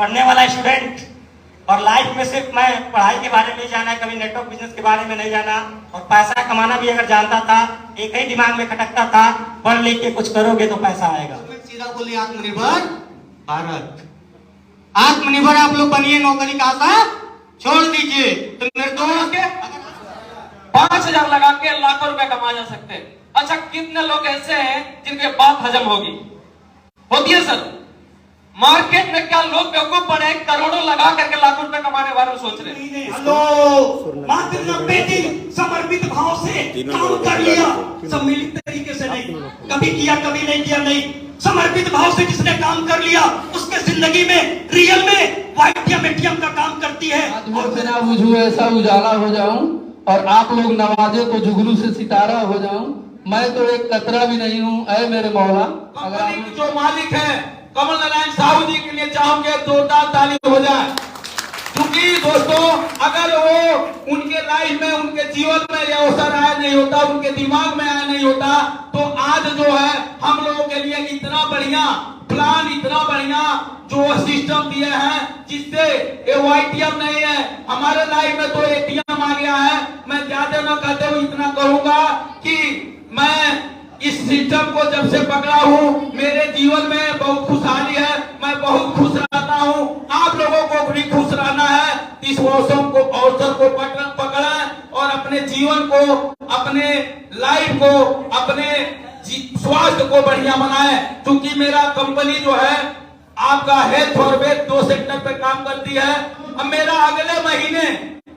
पढ़ने वाला स्टूडेंट और लाइफ में सिर्फ मैं पढ़ाई के बारे में जाना, कभी नेटवर्क बिजनेस के बारे में नहीं जाना, और पैसा कमाना भी अगर जानता था, एक ही दिमाग में खटकता था, पढ़ लिख के कुछ करोगे तो पैसा आएगा। सीधा बोलिए आत्मनिर्भर भारत। आत्मनिर्भर आप लोग बनिए, नौकरी का आशा छोड़ दीजिए। तो मेरे दोस्त 5,000 लगा के लाखों रुपए कमा जा सकते हैं। अच्छा, कितने लोग ऐसे हैं जिनके बात हजम होगी? होती है सर। मार्केट में क्या लोग बेवकूफ बने, करोड़ों लगा करके लाखों रुपए कमाने वाले सोच रहे हैं। हेलो, मात्र 90 दिन समर्पित भाव से काम कर लिया, सम्मिलित तरीके से नहीं, कभी किया कभी नहीं किया नहीं, समर्पित भाव से जिसने काम कर लिया उसके जिंदगी में रियल में वाईटीएम एटीएम का काम करती है। और बिना बुझू ऐसा उजाला हो जाऊं और आप लोग नवाजे तो जुगनू से सितारा हो जाऊं, मैं तो एक कतरा भी नहीं हूं ऐ मेरे मौला। कंपनी की जो मालिक है कमल नारायण साहू जी के लिए चाहूंगे जोरदार ताली हो जाए, क्योंकि दोस्तों अगर वो उनके लाइफ में, उनके जीवन में यह अवसर आया नहीं होता, उनके दिमाग में आया नहीं होता, तो आज जो है हम लोगों के लिए इतना बढ़िया प्लान, इतना बढ़िया जो सिस्टम दिए हैं, जिससे ये वाईटीएम नहीं है, हमारे लाइफ में तो एटीएम आ गया है। मैं ज्यादा न कहते हुए इतना कहूंगा कि मैं इस सिस्टम को जब से पकड़ा हूँ मेरे जीवन में बहुत खुशहाली है, मैं बहुत खुश रहता हूँ। आप लोगों को भी खुश रहना है, इस अवसर को पकड़ें और अपने जीवन को, अपने लाइफ को, अपने स्वास्थ्य को बढ़िया बनाएं। क्योंकि मेरा कंपनी जो है आपका हेल्थ और वेल्थ 2 सेक्टर पे काम करती है। अब मेरा अगले महीने,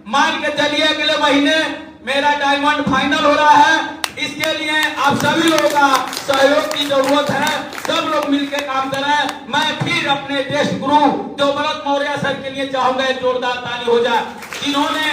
मान के चलिए अगले महीने मेरा डायमंड फाइनल हो रहा है। इसके लिए आप सभी लोगों का सहयोग की जरूरत है, सब लोग मिलकर काम करें। मैं फिर अपने देश गुरु देवव्रत मौर्य सर के लिए चाहूंगा एक जोरदार ताली हो जाए, जिन्होंने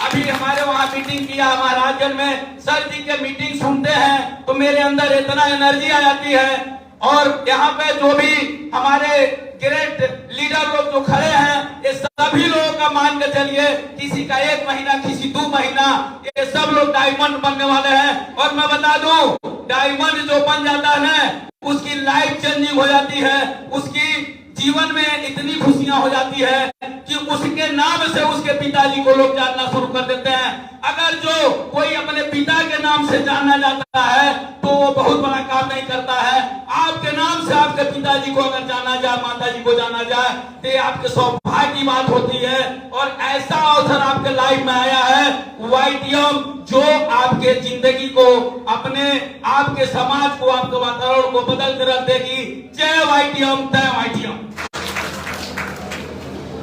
अभी हमारे वहाँ मीटिंग किया महाराजगंज में। सर जी के मीटिंग सुनते हैं तो मेरे अंदर इतना एनर्जी आ जाती है, और यहाँ पे जो भी हमारे ग्रेट लीडर लोग जो खड़े हैं, ये सभी लोगों का मान के चलिए, किसी का 1 महीना, किसी 2 महीना, ये सब लोग डायमंड बनने वाले हैं। और मैं बता दूं, डायमंड जो बन जाता है उसकी लाइफ चेंजिंग हो जाती है, उसकी जीवन में इतनी खुशियां हो जाती है कि उसके नाम से उसके पिताजी को लोग जानना शुरू कर देते हैं। अगर जो कोई अपने पिता के नाम से जाना जाता है तो वो बहुत बड़ा काम नहीं करता है। आपके नाम से आपके पिताजी को अगर जाना जाए, माता जी को जाना जाए, तो ये आपके सौभाग्य की बात होती है। और ऐसा अवसर आपके लाइफ में आया है वाईटीएम, जो आपके जिंदगी को, अपने आपके समाज को, आपके वातावरण को बदल कर रख देगी। जय वाईटीएम, जय वाईटीएम।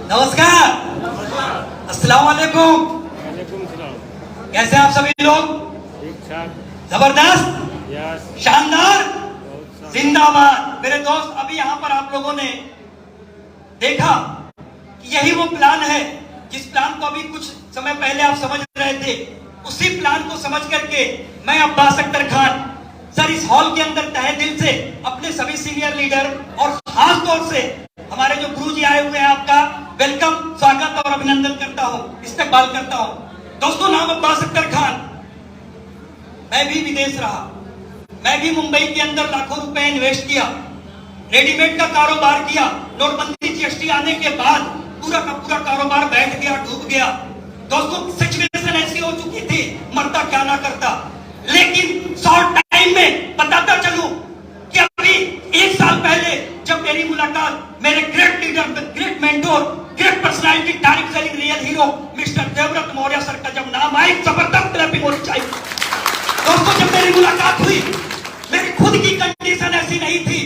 नमस्कार, अस्सलाम वालेकुम। कैसे आप सभी लोग? जबरदस्त, शानदार, जिंदाबाद। मेरे दोस्त, अभी यहाँ पर आप लोगों ने देखा कि यही वो प्लान है जिस प्लान को अभी कुछ समय पहले आप समझ रहे थे। उसी प्लान को समझ करके मैं अब्बास अख्तर खान सर इस हॉल के अंदर तहे दिल से अपने सभी सीनियर लीडर और खास तौर से हमारे जो गुरु जी आए हुए हैं, आपका वेलकम, स्वागत और अभिनंदन करता हूँ, इस्तकबाल करता हूँ। दोस्तों, नाम अब्बास अख्तर खान। मैं भी विदेश रहा, मैं भी मुंबई के अंदर लाखों रुपए इन्वेस्ट किया, रेडीमेड का कारोबार किया। नोटबंदी जीएसटी आने के बाद पूरा का पूरा कारोबार बैठ गया, डूब गया। दोस्तों, सिचुएशन ऐसी हो चुकी थी, मरता क्या ना करता। लेकिन शॉर्ट टाइम में बताता चलूं कि अभी 1 साल पहले जब मेरी मुलाकात मेरे great leader, great mentor, great personality, Tariq Jalil, real hero mister Devvrat Maurya sir का जब नाम आए, जबरदस्त क्लैपिंग होनी चाहिए। दोस्तों, जब मेरी मुलाकात हुई, मेरी खुद की कंडीशन ऐसी नहीं थी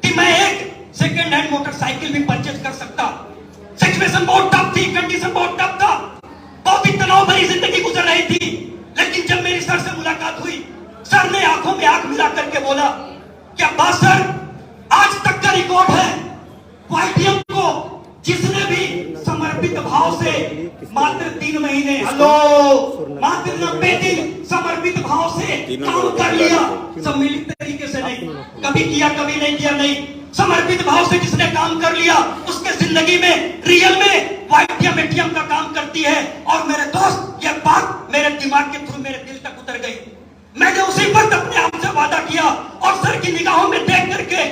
कि मैं एक सेकेंड हैंड मोटरसाइकिल भी परचेज कर सकता। सिचुएशन बहुत टफ थी, कंडीशन बहुत टफ था, बहुत ही तनाव भरी जिंदगी गुजर रही थी। लेकिन जब मेरी सर से मुलाकात हुई, सर ने आंखों में आंख मिला करके बोला कि अब्बास सर, आज तक का रिकॉर्ड है वाईटीएम को जिसने भी समर्पित भाव से मात्र 3 महीने, मात्र 90 दिन समर्पित भाव से काम कर लिया, सम्मिलित तरीके से नहीं, कभी किया कभी नहीं किया नहीं, समर्पित भाव से जिसने काम कर लिया उसके जिंदगी में रियल में वाईटीएम एटीएम का काम करती है। और मेरे दोस्त, यह बात मेरे दिमाग के थ्रू मेरे दिल तक उतर गई। मैंने उसी वक्त अपने आप से वादा किया और सर की निगाहों में देख करके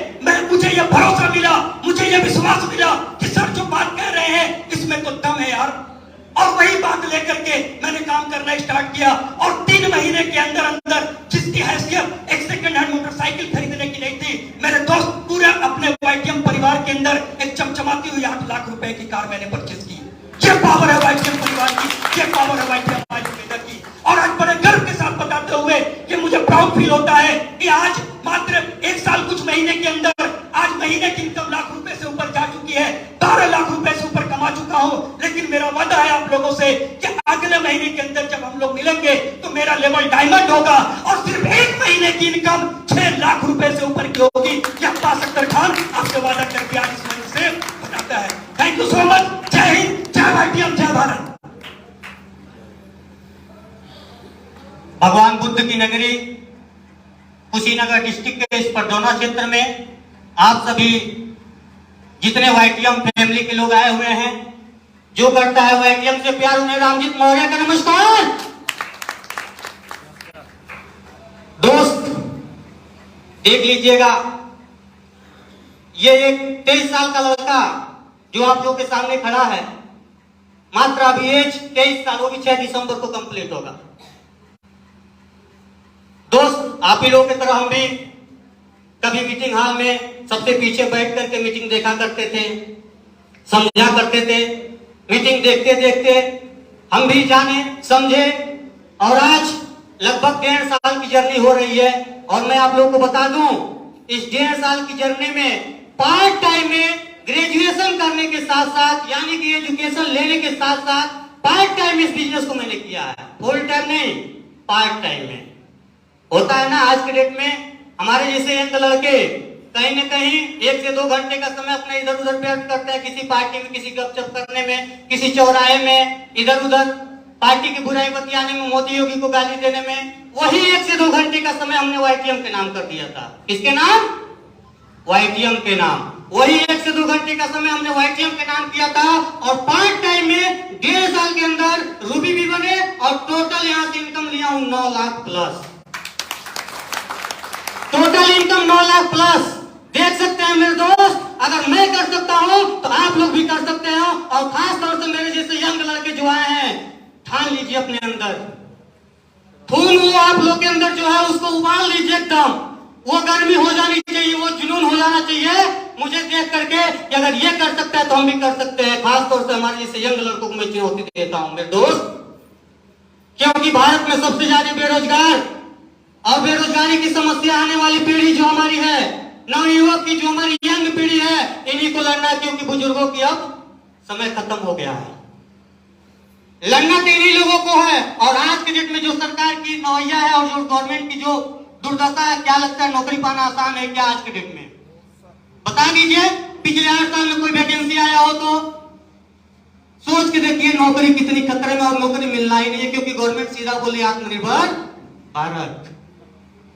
मुझे यह भरोसा मिला, मुझे यह विश्वास मिला कि सर वही बात लेकर के मैंने काम करना स्टार्ट किया और 3 महीने के अंदर अंदर जिसकी हैसियत एक सेकंड हैंड मोटरसाइकिल खरीदने की नहीं थी, मेरे दोस्त पूरा अपने YTM परिवार के अंदर एक चमचमाती हुई 8 लाख रुपए की कार मैंने परचेज की। ये पावर है YTM परिवार की, ये पावर है YTM की। और आज बड़े गर्व के साथ बताते हुए कि मुझे प्राउड फील होता है कि आज मात्र 1 साल कुछ महीने के अंदर आज महीने की इनकम लाख रुपए से ऊपर जा चुकी है, 12 लाख रुपए से ऊपर कमा चुका हूं। लेकिन मेरा वादा है आप लोगों से कि अगले महीने के अंदर जब हम लोग मिलेंगे तो मेरा लेवल डायमंड होगा और सिर्फ 1 महीने की इनकम 6 लाख रुपए से ऊपर की होगी। यह अब्बास अख्तर खान आपसे वादा करके आज इस मंच से बताता है। Thank you so much. जय हिंद, जय YTM, जय भारत। भगवान बुद्ध की नगरी कुशीनगर डिस्ट्रिक्ट के इस परडोना क्षेत्र में आप सभी जितने YTM फैमिली के लोग आए हुए हैं, जो करता है YTM से प्यार, उन्हें रामजीत मौर्य का नमस्कार। दोस्त देख लीजिएगा, ये एक 23 साल का लड़का जो आप लोग के सामने खड़ा है, मात्र अभी एज 23 साल, वो भी 6 दिसंबर को कंप्लीट होगा। दोस्त आप ही लोगों की तरह हम भी कभी मीटिंग हॉल में सबसे पीछे बैठ करके मीटिंग देखा करते थे, समझा करते थे। मीटिंग देखते देखते हम भी जाने समझे और आज लगभग 1.5 साल की जर्नी हो रही है। और मैं आप लोगों को बता दूं, इस 1.5 साल की जर्नी में पार्ट टाइम में ग्रेजुएशन करने के साथ साथ, यानी कि एजुकेशन लेने के साथ साथ पार्ट टाइम इस बिजनेस को मैंने किया है। फुल टाइम नहीं, पार्ट टाइम में। होता है ना आज के डेट में हमारे जैसे यंग लड़के कहीं न कहीं 1 से 2 घंटे का समय अपना इधर उधर व्यर्थ करते हैं, किसी पार्टी में, किसी गपशप करने में, किसी चौराहे में इधर उधर पार्टी की बुराई बतियाने में, मोदी योगी को गाली देने में। वही 1 से 2 घंटे का समय हमने YTM के नाम कर दिया था। किसके नाम? YTM के नाम। वही 1 से 2 घंटे का समय हमने YTM के नाम किया था और पार्ट टाइम में 1.5 साल के अंदर रूबी भी बने और टोटल यहाँ से इनकम लिया हूं 9 lakh plus. Total income 9 lakh plus. देख सकते हैं मेरे दोस्त, अगर मैं कर सकता हूं तो आप लोग भी कर सकते हो। और खास तौर से मेरे जैसे यंग लड़के जो आए हैं, ठान लीजिए अपने अंदर, खून वो आप लोग के अंदर जो है उसको उबाल लीजिए एकदम। वो गर्मी हो जानी चाहिए, वो जुनून हो जाना चाहिए मुझे देख करके कि अगर ये कर सकता है तो हम भी कर सकते हैं। खास तौर से हमारे जैसे यंग लड़कों को मैं चुनौती देता हूं मेरे दोस्त, क्योंकि भारत में सबसे ज्यादा बेरोजगार और बेरोजगारी की समस्या आने वाली पीढ़ी जो हमारी है, नवयुवक की जो हमारी यंग पीढ़ी है, इन्हीं को लड़ना है। क्योंकि बुजुर्गों की अब समय खत्म हो गया है, लड़ना तो इन्हीं लोगों को है। और आज के डेट में जो सरकार की नौया है और जो गवर्नमेंट की जो दुर्दशा है, क्या लगता है नौकरी पाना आसान है क्या आज के डेट में? बता दीजिए, पिछले 8 साल में कोई वैकेंसी आया हो तो सोच के देखिए नौकरी कितनी खतरे में, और नौकरी मिलना ही नहीं है। क्योंकि गवर्नमेंट सीधा बोले आत्मनिर्भर भारत।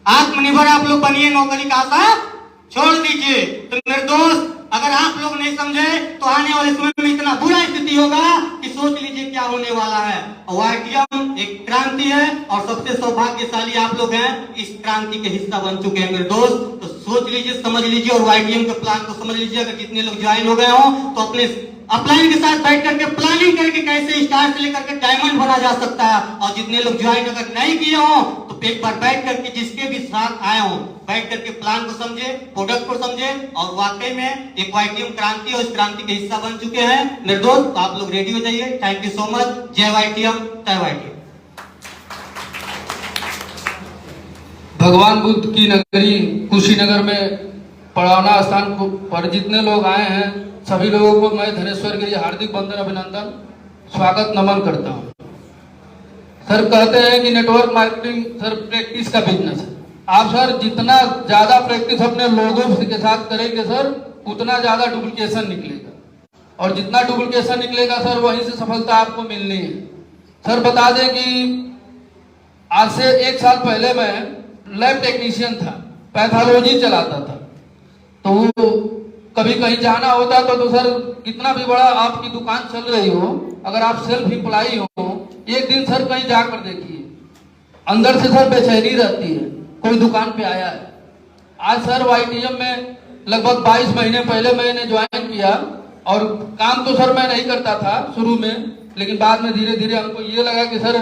आत्मनिर्भर आप लोग बनिए, नौकरी का आशा छोड़ दीजिए। तो मेरे दोस्त, अगर आप लोग नहीं समझे तो आने वाले समय में इतना बुरा स्थिति होगा कि सोच लीजिए क्या होने वाला है। YTM एक क्रांति है और सबसे सौभाग्यशाली आप लोग हैं, इस क्रांति के हिस्सा बन चुके हैं मेरे दोस्त। तो सोच लीजिए, समझ लीजिए और YTM के प्लान को समझ लीजिए। अगर जितने लोग ज्वाइन हो गए हो तो अपने अपलाइन के साथ बैठ करके प्लानिंग करके कैसे स्टार से लेकर के डायमंड बना जा सकता है। और जितने लोग ज्वाइन अगर नहीं किए हो तो एक बार बैठ करके, जिसके भी साथ आए हो, बैठ करके प्लान को समझे, प्रोडक्ट को समझे और वाकई में एक YTM क्रांति और इस क्रांति के हिस्सा बन चुके हैं मेरे दोस्त। आप लोग रेडी हो जाइए। Thank you so much. जय YTM, जय YTM। भगवान बुद्ध की नगरी कुशीनगर में पड़ावना स्थान पर जितने लोग आए हैं, सभी लोगों को मैं धनेश्वर गिरी हार्दिक वंदन, अभिनंदन, स्वागत, नमन करता हूं। सर कहते हैं कि नेटवर्क मार्केटिंग सर प्रैक्टिस का बिजनेस है। आप सर जितना ज्यादा प्रैक्टिस अपने लोगों के साथ करेंगे सर, उतना ज्यादा डुप्लीकेशन निकलेगा और जितना डुप्लीकेशन निकलेगा सर, वहीं से सफलता आपको मिलनी है। सर बता दें कि आज से 1 साल पहले मैं लैब टेक्नीशियन था, पैथोलॉजी चलाता था। तो कभी कहीं जाना होता तो सर कितना भी बड़ा आपकी दुकान चल रही हो, अगर आप सेल्फ एम्प्लॉई हो, एक दिन सर कहीं जाकर देखिए, अंदर से सर बेचैनी रहती है, कोई दुकान पे आया है। आज सर YTM में लगभग 22 महीने पहले मैंने ज्वाइन किया और काम तो सर मैं नहीं करता था शुरू में, लेकिन बाद में धीरे धीरे हमको ये लगा कि सर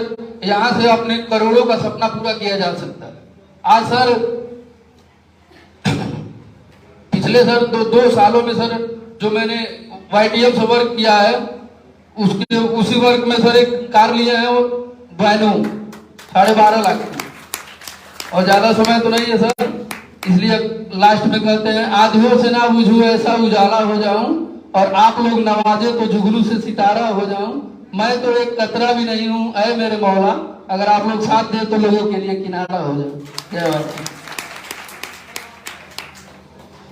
यहाँ से अपने करोड़ों का सपना पूरा किया जा सकता है। आज सर पिछले सर दो सालों में सर जो मैंने YTM से वर्क किया है, उसी वर्क में सर एक कार लिया है, वो वैनो 12.5 लाख की, और ज्यादा समय तो नहीं है सर, इसलिए लास्ट में कहते हैं आधियों से ना बुझूं ऐसा उजाला हो जाऊं, और आप लोग नवाजे तो जुगनू से सितारा हो जाऊं। मैं तो एक कतरा भी नहीं हूं ऐ मेरे मौला, अगर आप लोग साथ दें तो लोगों के लिए किनारा हो जाऊं। जय बात।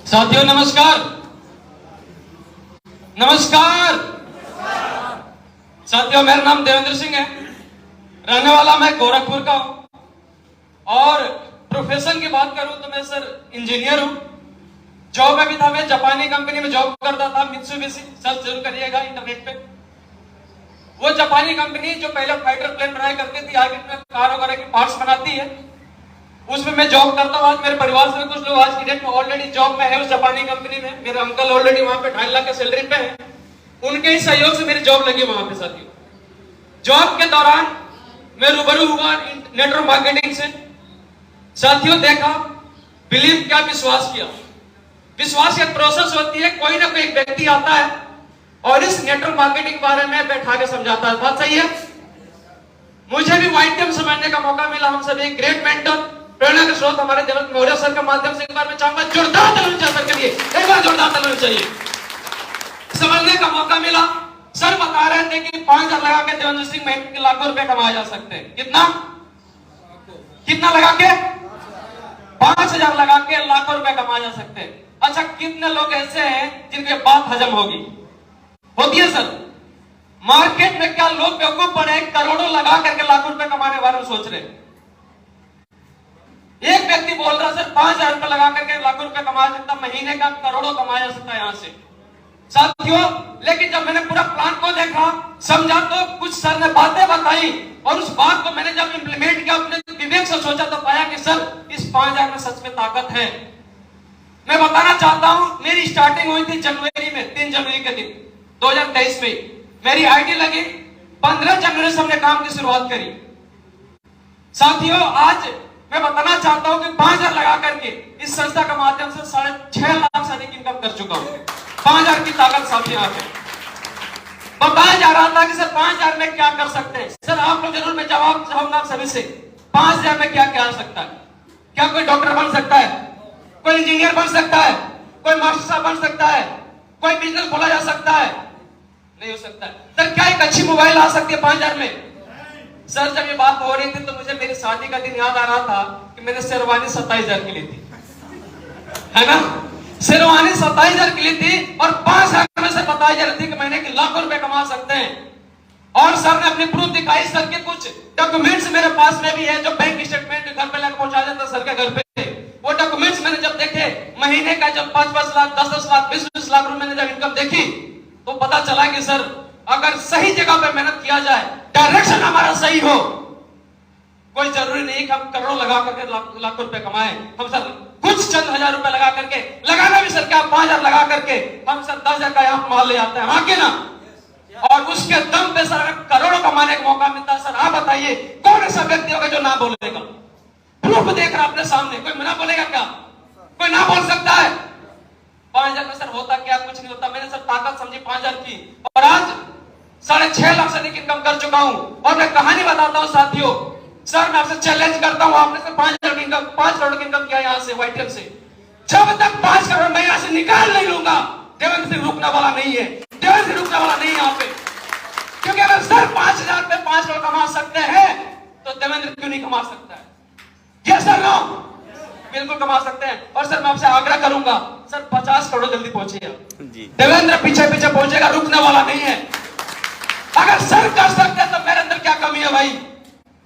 साथियों नमस्कार, नमस्कार साथियों, मेरा नाम देवेंद्र सिंह है, रहने वाला मैं गोरखपुर का हूं, और प्रोफेशन की बात करूं तो मैं सर इंजीनियर हूं। जॉब में भी था, मैं जापानी कंपनी में जॉब करता था, मित्सुबिशी, सर्च जरूर करिएगा इंटरनेट पे। वो जापानी कंपनी जो पहले फाइटर प्लेन बनाया करती थी, आगे में कार वगैरह के पार्ट्स बनाती है, उसमें मैं जॉब करता हूँ। आज मेरे परिवार से कुछ लोग आज की डेट में ऑलरेडी जॉब में है उस जापानी कंपनी में। मेरे अंकल ऑलरेडी वहां पे 2.5 लाख के सैलरी पे है, उनके ही सहयोग से मेरी जॉब लगी वहां पे। साथियों जॉब के दौरान मैं रूबरू हुआ नेटवर्क मार्केटिंग से। साथियों देखा, बिलीव क्या, विश्वास किया। विश्वास की प्रोसेस होती है, कोई ना कोई एक व्यक्ति आता है और इस नेटवर्क मार्केटिंग के बारे में बैठा के समझाता है। बात सही है। मुझे भी YTM समझने का मौका मिला। हम सभी ग्रेट मेंटर, प्रेरणा के स्रोत हमारे देवेंद्र मौर्य सर के माध्यम से एक बार मैं चाहूंगा जोरदार तालियां सर के लिए, एक बार जोरदार तालियां चाहिए। समझने का मौका मिला। सर बता रहे थे कि 5,000 लगा के देवेंद्र सिंह महीने के लाखों रुपए कमाए जा सकते हैं। कितना कितना लगा के? 5,000 लगा के लाखों रुपए कमाए जा सकते हैं। अच्छा, कितने लोग ऐसे हैं जिनके बात हजम होती है सर? मार्केट में क्या लोग बेवकूफ पड़े, करोड़ों लगा करके लाखों रुपए कमाने के बारे में सोच रहे हैं। एक व्यक्ति बोल रहा सर 5,000 रुपए लगा करके लाखों रुपए कमा सकता, महीने का करोड़ों कमाया जा सकता है यहां से। साथियों, लेकिन जब मैंने पूरा प्लान को देखा, समझा, तो कुछ सर ने बातें बताई, और उस बात को मैंने जब इंप्लीमेंट किया, अपने विवेक से सोचा, तो पाया कि सर इस 5,000 में सच में ताकत है। मैं बताना चाहता हूं, मेरी स्टार्टिंग हुई थी जनवरी में, 3 जनवरी के दिन 2023 में मेरी आईडी लगी। 15 जनवरी से हमने काम की शुरुआत करी। साथियों, आज मैं बताना चाहता हूं कि 5,000 लगा करके इस संस्था के माध्यम से 6.5 लाख से अधिक इनकम कर चुका हूं। 5,000 की ताकत साथियों यहाँ पे बताया जा रहा था कि सर 5,000 में क्या कर सकते हैं। सर आप लोग जरूर, मैं जवाब चाहूंगा सभी से, 5,000 में क्या क्या आ सकता है? क्या कोई डॉक्टर बन सकता है? कोई इंजीनियर बन सकता है? कोई मास्टर साहब बन सकता है? कोई बिजनेस खोला जा सकता है? नहीं हो सकता है। सर क्या एक अच्छी मोबाइल आ सकती है 5,000 में? सर जब ये बात हो रही थी तो मुझे मेरी शादी का दिन याद आ रहा था कि मैंने शेरवानी 27,000 की ली थी, है ना? शेरवानी 27,000 की ली थी, और 5,000 में से बताया जा रही थी कि महीने के लाखों रुपए कमा सकते हैं। और सर ने अपनी प्रूफ दिखाई। सर के कुछ डॉक्यूमेंट्स मेरे पास में भी है, जो बैंक स्टेटमेंट घर पे लेकर पहुंचा देता सर के घर पे। वो डॉक्यूमेंट्स मैंने जब देखे, महीने का जब 5-5 लाख, 10-10 लाख, 20-20 लाख रुपए मैंने जब इनकम देखी, तो पता चला कि सर अगर सही जगह पे मेहनत किया जाए, डायरेक्शन हमारा सही हो, कोई जरूरी नहीं कि हम करोड़ों लगा करके लाखों रुपए कमाएं। हम सर कुछ चंद हजार रुपए लगा करके, लगाना भी सर क्या 5,000 लगा करके हम सर 10,000 का यहाँ माल ले आते हैं, हाँ के ना? और उसके दम पे सर करोड़ों कमाने का मौका मिलता है। सर आप बताइए कौन ऐसा व्यक्ति होगा जो ना बोलेगा? प्रूफ देख रहा अपने सामने, कोई ना बोलेगा क्या? कोई ना बोल सकता है? 5,000 में सर होता क्या? कुछ नहीं होता। मैंने सर ताकत समझी 5,000 की, और आज 6.5 लाख से अधिक इनकम कर चुका हूं। और मैं कहानी बताता हूं साथियों। सर मैं आपसे चैलेंज करता हूं, आपने सर 5 करोड़ की इनकम किया यहां से YTM से। जब तक 5 करोड़ मैं यहां से निकाल नहीं लूंगा, देवेंद्र सिंह रुकने वाला नहीं है। देवेंद्र सिंह रुकने वाला नहीं है यहाँ पे। क्योंकि अगर सर 5,000 पे 5 करोड़ कमा सकते हैं, तो देवेंद्र क्यों नहीं कमा सकता है? Yes sir no? बिल्कुल कमा सकते हैं। और सर मैं आपसे आग्रह करूंगा, सर 50 करोड़ जल्दी पहुंचिएगा। देवेंद्र पीछे पीछे पहुंचेगा, रुकने वाला नहीं है। अगर सर कर सकते हैं तो मेरे अंदर क्या कमी है भाई?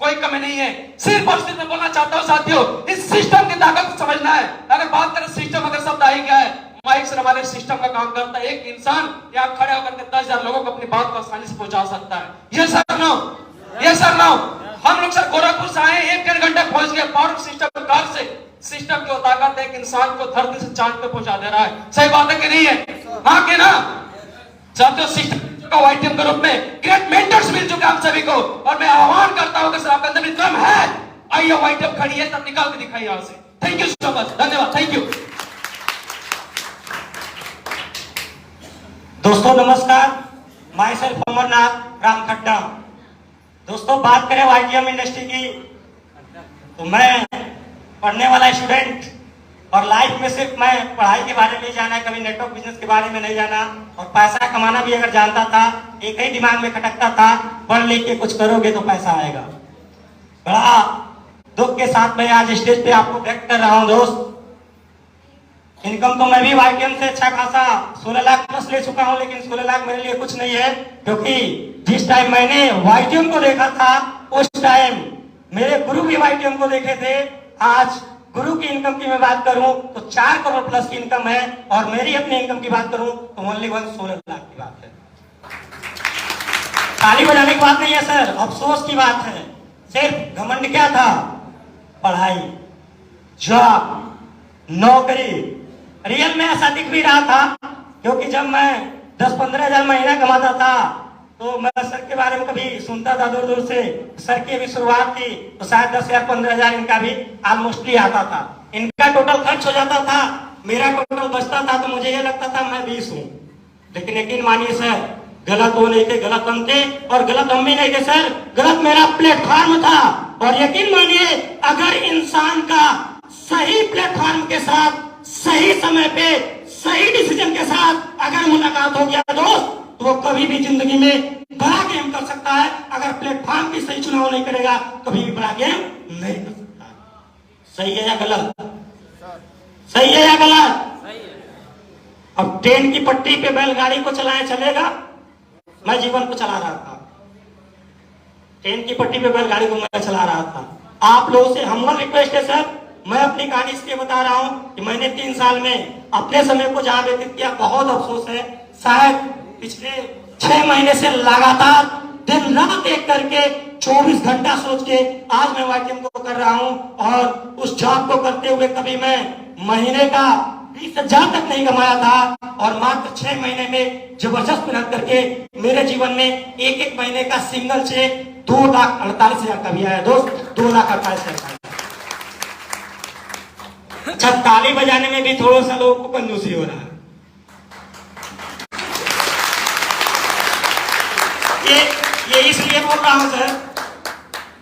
कोई कमी नहीं है। सिर्फ और सिर्फ मैं बोलना चाहता हूं साथियों, इस सिस्टम की ताकत को समझना है। अगर बात करें सिस्टम, अगर शब्द आ ही गया है, माइक सर हमारे सिस्टम का काम करता है। एक इंसान यहाँ खड़े होकर के 10,000 लोगों को अपनी बात को आसानी से पहुंचा सकता है। ये सर नो? ये सर नो? हम लोग सर गोरखपुर से आए, 1-1.5 घंटे पहुंच गए पावर सिस्टम कार से। सिस्टम की ताकत है, एक इंसान को धरती से चांद पे पहुंचा दे रहा है। सही बात है कि नहीं है? हाँ कि ना? साथियों सिस्टम मिल चुका YTM के रूप में, ग्रेट मेंटर्स मिल चुके हम सभी को, और मैं आह्वान करता हूं कि सर आपके अंदर भी दम है, आइए YTM खड़ी है तब निकाल के दिखाइए यहां से। थैंक यू सो मच, धन्यवाद, थैंक यू। दोस्तों नमस्कार, माई सेल्फ अमरनाथ राम खड्डा। दोस्तों बात करें YTM इंडस्ट्री की, तो मैं पढ़ने वाला स्टूडेंट, और लाइफ में सिर्फ मैं पढ़ाई के बारे में ही जाना है, कभी नेटवर्क बिजनेस के बारे में नहीं जाना, और पैसा कमाना भी अगर जानता था, एक ही दिमाग में खटकता था, पढ़ लिख के कुछ करोगे तो पैसा आएगा। बड़ा दुख के साथ मैं आज स्टेज पे आपको व्यक्त कर रहा हूं दोस्त। इनकम तो मैं भी YTM से अच्छा खासा 16 लाख प्लस ले चुका हूं, लेकिन 16 लाख मेरे लिए कुछ नहीं है, क्योंकि जिस टाइम मैंने YTM को देखा था उस टाइम मेरे गुरु भी YTM को देखे थे। आज गुरु की इनकम की मैं बात करूं तो 4 करोड़ प्लस की इनकम है, और मेरी अपनी इनकम की बात करूं तो ओनली 16 लाख की बात है। ताली बजाने की बात नहीं है सर, अफसोस की बात है। सिर्फ घमंड क्या था? पढ़ाई, जॉब, नौकरी। रियल में ऐसा दिख भी रहा था, क्योंकि जब मैं 10-15 हजार महीना कमाता था तो मैं सर के बारे में कभी सुनता था दूर दूर से। सर की अभी शुरुआत थी तो शायद 10,000-15,000 इनका भी ऑलमोस्टली आता था। इनका टोटल खर्च हो जाता था, मेरा टोटल बचता था, तो मुझे ये लगता था मैं 20 हूँ। लेकिन यकीन मानिए सर, गलत वो नहीं थे, गलत हम थे, और गलत हम भी नहीं थे सर, गलत मेरा प्लेटफॉर्म था। और यकीन मानिए, अगर इंसान का सही प्लेटफॉर्म के साथ, सही समय पे, सही डिसीजन के साथ अगर मुलाकात हो गया दोस्त, तो वो कभी भी जिंदगी में बड़ा गेम कर सकता है। अगर प्लेटफॉर्म की सही चुनाव नहीं करेगा, कभी भी बड़ा गेम नहीं कर सकता। सही है या गलत? सही है या गलत? अब ट्रेन की पटरी पे बैलगाड़ी को चलाए चलेगा? मैं जीवन को चला रहा था, ट्रेन की पटरी पे बैलगाड़ी को मैं चला रहा था। आप लोगों से हम्बल रिक्वेस्ट है सर, मैं अपनी कहानी इसलिए बता रहा हूं कि मैंने 3 साल में अपने समय को जहां व्यतीत किया, बहुत अफसोस है। शायद पिछले 6 महीने से लगातार दिन रात एक करके 24 घंटा सोच के आज मैं YTM को कर रहा हूं, और उस जॉब को करते हुए कभी मैं महीने का 20,000 तक नहीं कमाया था, और मात्र 6 महीने में जबरदस्त मेहनत करके मेरे जीवन में एक महीने का सिंगल चेक 2,48,000 का भी आया दोस्त, 2,48,000। अच्छा, ताली बजाने में भी थोड़ा सा लोगों को कंजूसी हो रहा है। ये इसलिए बोल रहा हूं सर,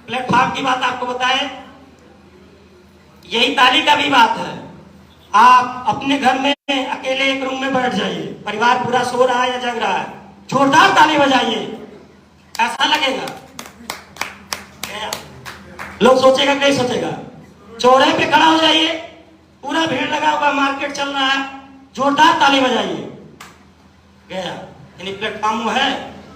प्लेटफॉर्म की बात आपको बताएं, यही ताली का भी बात है। आप अपने घर में अकेले एक रूम में बैठ जाइए, परिवार पूरा सो रहा है या जग रहा है, जोरदार ताली बजाइए, ऐसा लगेगा। लोग सोचेगा नहीं सोचेगा? चौराहे पे खड़ा हो जाइए, पूरा भीड़ लगा हुआ, मार्केट चल रहा है, जोरदार ताली बजाइए। गया यानी प्लेटफॉर्म है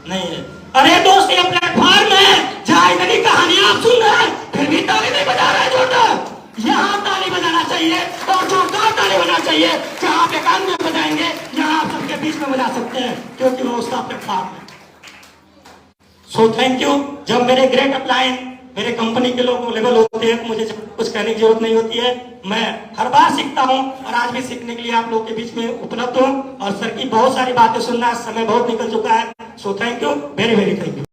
नहीं है? अरे दोस्त, ये प्लेटफॉर्म है जहां इतनी कहानियां आप सुन रहे हैं, फिर भी ताली नहीं बजा रहे जोरदार। यहाँ ताली बजाना चाहिए, और जोरदार ताली बजाना चाहिए। जहां आप एकांत में बजाएंगे, यहाँ आप सबके बीच में बजा सकते हैं, क्योंकि वो उसका प्लेटफॉर्म है। So thank you. जब मेरे ग्रेट अपलाइन, मेरे कंपनी के लोग अवेलेबल होते हैं तो मुझे कुछ कहने की जरूरत नहीं होती है। मैं हर बार सीखता हूं, और आज भी सीखने के लिए आप लोगों के बीच में उपलब्ध हूं, और सर की बहुत सारी बातें सुनना, समय बहुत निकल चुका है। So thank you, very very thank you.